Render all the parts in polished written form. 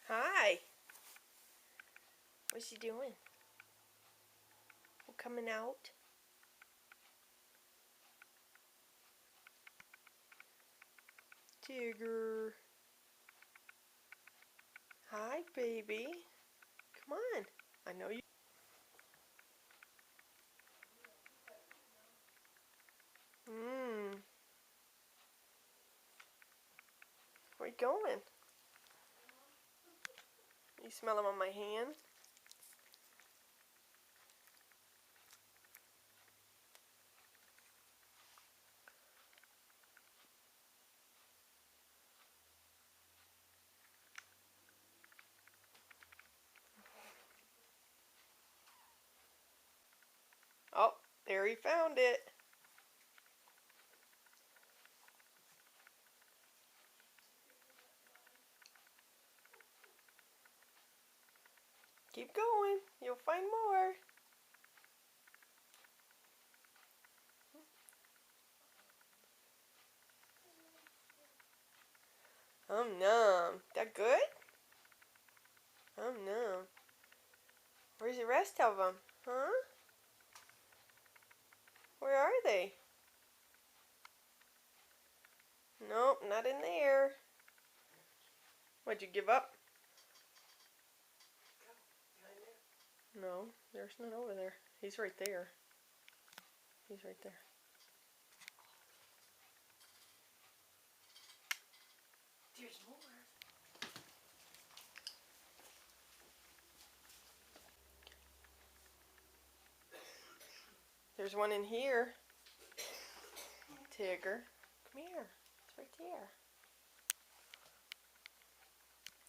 Hi. What's she doing? We're coming out. Tigger. Hi, baby. Come on. I know you. Where you going? You smell them on my hand? Oh, there he found it. Keep going. You'll find more. Oh no. That good? Oh no. Where's the rest of them? Huh? Where are they? Nope, not in there. What'd you give up? No, there's none over there. He's right there. He's right there. There's more. There's one in here. Tigger. Come here. It's right there.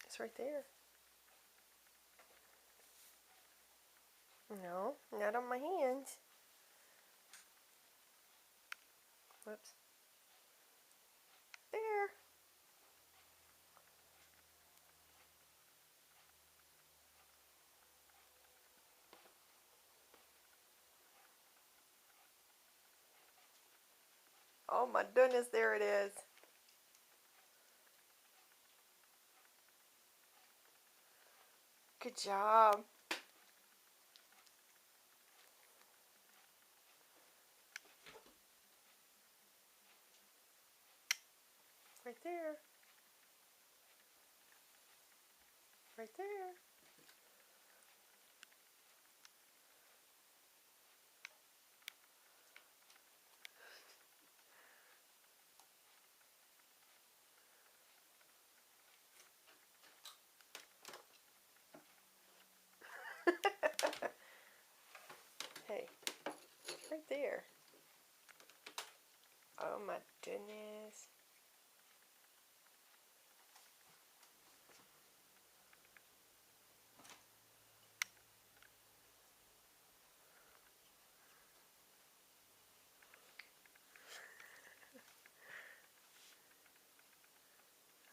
It's right there. No, not on my hands. Whoops. There. Oh my goodness, there it is. Good job. Right there. Right there. Hey, right there. Oh my goodness.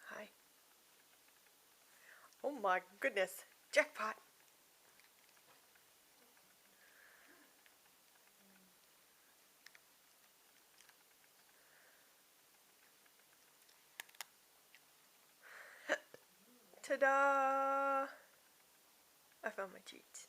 Hi. Oh my goodness. Jackpot. Ta-da! I found my treats.